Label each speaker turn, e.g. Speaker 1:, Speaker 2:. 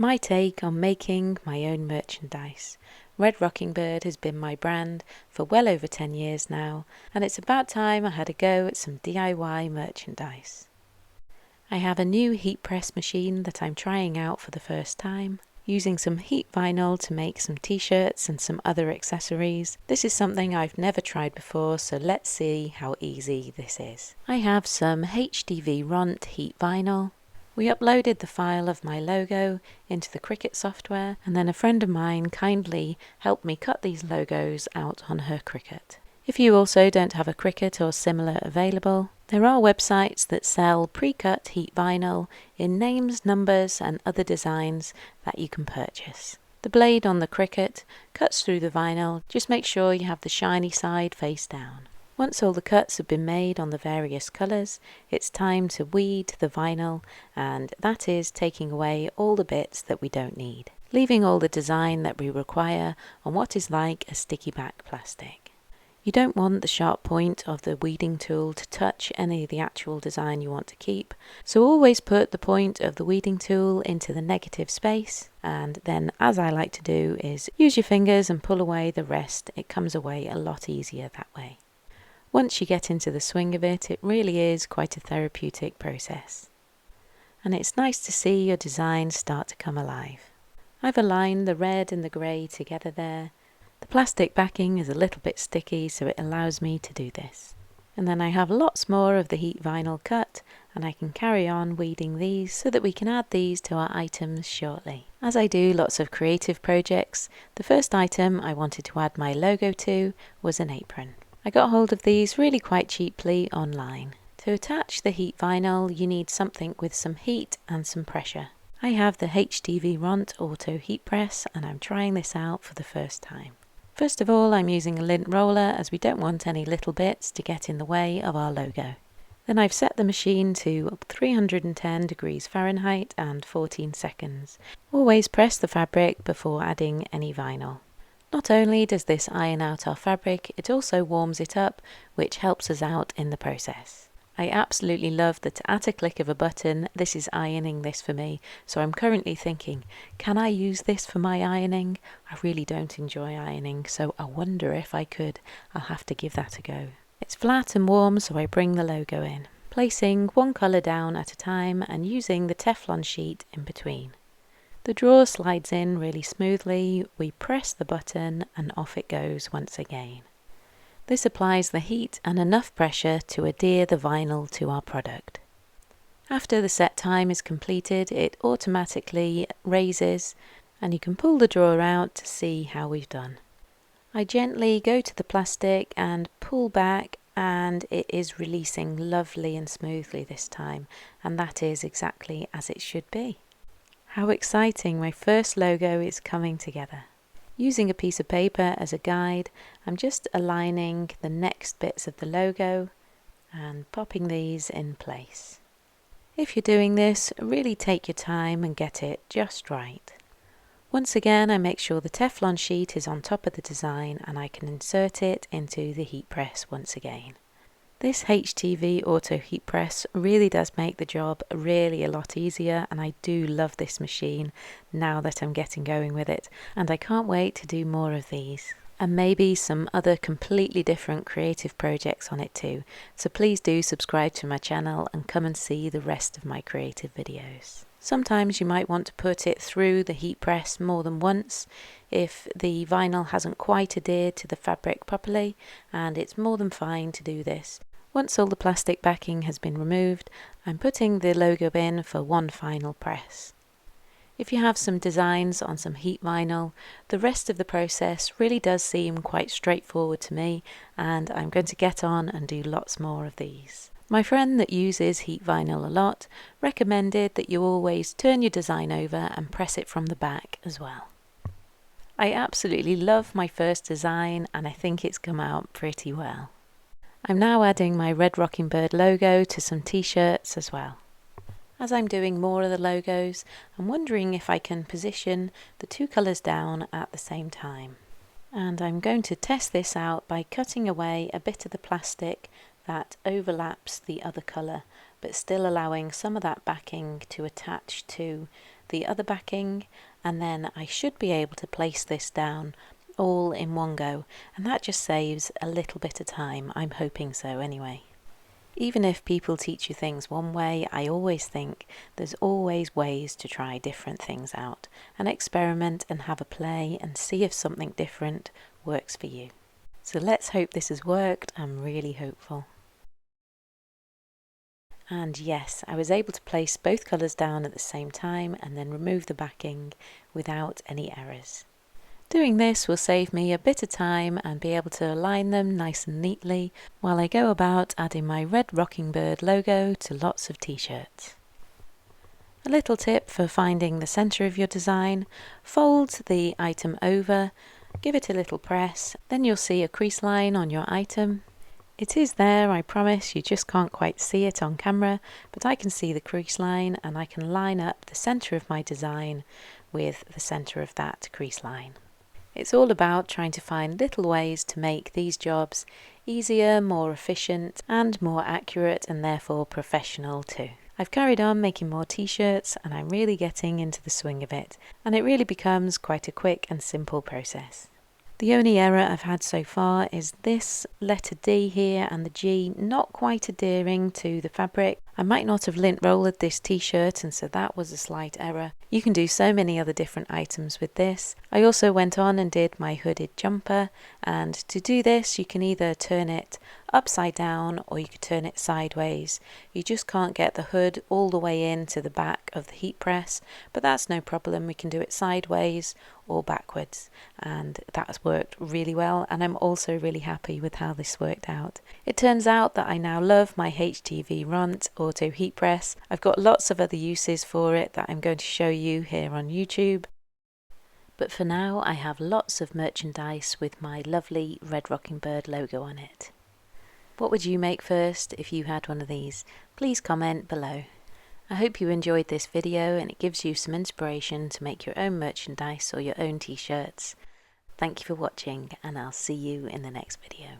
Speaker 1: My take on making my own merchandise. Red Rocking Bird has been my brand for well over 10 years now, and it's about time I had a go at some DIY merchandise. I have a new heat press machine that I'm trying out for the first time, using some heat vinyl to make some t-shirts and some other accessories. This is something I've never tried before, so let's see how easy this is. I have some HTVront heat vinyl. We uploaded the file of my logo into the Cricut software, and then a friend of mine kindly helped me cut these logos out on her Cricut. If you also don't have a Cricut or similar available, there are websites that sell pre-cut heat vinyl in names, numbers and other designs that you can purchase. The blade on the Cricut cuts through the vinyl. Just make sure you have the shiny side face down. Once all the cuts have been made on the various colours, it's time to weed the vinyl, and that is taking away all the bits that we don't need, leaving all the design that we require on what is like a sticky back plastic. You don't want the sharp point of the weeding tool to touch any of the actual design you want to keep, so always put the point of the weeding tool into the negative space, and then, as I like to do, is use your fingers and pull away the rest. It comes away a lot easier that way. Once you get into the swing of it, it really is quite a therapeutic process. And it's nice to see your design start to come alive. I've aligned the red and the grey together there. The plastic backing is a little bit sticky, so it allows me to do this. And then I have lots more of the heat vinyl cut, and I can carry on weeding these so that we can add these to our items shortly. As I do lots of creative projects, the first item I wanted to add my logo to was an apron. I got hold of these really quite cheaply online. To attach the heat vinyl, you need something with some heat and some pressure. I have the HTVront Auto Heat Press, and I'm trying this out for the first time. First of all, I'm using a lint roller, as we don't want any little bits to get in the way of our logo. Then I've set the machine to 310 degrees Fahrenheit and 14 seconds. Always press the fabric before adding any vinyl. Not only does this iron out our fabric, it also warms it up, which helps us out in the process. I absolutely love that at a click of a button, this is ironing this for me, so I'm currently thinking, can I use this for my ironing? I really don't enjoy ironing, so I wonder if I could. I'll have to give that a go. It's flat and warm, so I bring the logo in, placing one colour down at a time and using the Teflon sheet in between. The drawer slides in really smoothly, we press the button and off it goes once again. This applies the heat and enough pressure to adhere the vinyl to our product. After the set time is completed, it automatically raises and you can pull the drawer out to see how we've done. I gently go to the plastic and pull back, and it is releasing lovely and smoothly this time, and that is exactly as it should be. How exciting, my first logo is coming together. Using a piece of paper as a guide, I'm just aligning the next bits of the logo and popping these in place. If you're doing this, really take your time and get it just right. Once again, I make sure the Teflon sheet is on top of the design and I can insert it into the heat press once again. This HTV Auto Heat Press really does make the job really a lot easier, and I do love this machine now that I'm getting going with it, and I can't wait to do more of these. And maybe some other completely different creative projects on it too, so please do subscribe to my channel and come and see the rest of my creative videos. Sometimes you might want to put it through the heat press more than once if the vinyl hasn't quite adhered to the fabric properly, and it's more than fine to do this. Once all the plastic backing has been removed, I'm putting the logo in for one final press. If you have some designs on some heat vinyl, the rest of the process really does seem quite straightforward to me, and I'm going to get on and do lots more of these. My friend that uses heat vinyl a lot recommended that you always turn your design over and press it from the back as well. I absolutely love my first design, and I think it's come out pretty well. I'm now adding my Red Rocking Bird logo to some t-shirts as well. As I'm doing more of the logos, I'm wondering if I can position the two colours down at the same time. And I'm going to test this out by cutting away a bit of the plastic that overlaps the other colour, but still allowing some of that backing to attach to the other backing, and then I should be able to place this down all in one go, and that just saves a little bit of time. I'm hoping so anyway. Even if people teach you things one way, I always think there's always ways to try different things out and experiment and have a play and see if something different works for you. So let's hope this has worked. I'm really hopeful. And yes, I was able to place both colours down at the same time and then remove the backing without any errors. Doing this will save me a bit of time and be able to align them nice and neatly while I go about adding my red rocking bird logo to lots of t-shirts. A little tip for finding the centre of your design: fold the item over, give it a little press, then you'll see a crease line on your item. It is there, I promise, you just can't quite see it on camera, but I can see the crease line and I can line up the centre of my design with the centre of that crease line. It's all about trying to find little ways to make these jobs easier, more efficient and more accurate, and therefore professional too. I've carried on making more t-shirts and I'm really getting into the swing of it, and it really becomes quite a quick and simple process. The only error I've had so far is this letter D here and the G not quite adhering to the fabric. I might not have lint rolled this t-shirt, and so that was a slight error. You can do so many other different items with this. I also went on and did my hooded jumper, and to do this you can either turn it upside down or you could turn it sideways. You just can't get the hood all the way into the back of the heat press, but that's no problem. We can do it sideways or backwards, and that's worked really well, and I'm also really happy with how this worked out. It turns out that I now love my HTVront Auto Heat Press. I've got lots of other uses for it that I'm going to show you here on YouTube, but for now I have lots of merchandise with my lovely Red Rocking Bird logo on it. What would you make first if you had one of these? Please comment below. I hope you enjoyed this video and it gives you some inspiration to make your own merchandise or your own t-shirts. Thank you for watching, and I'll see you in the next video.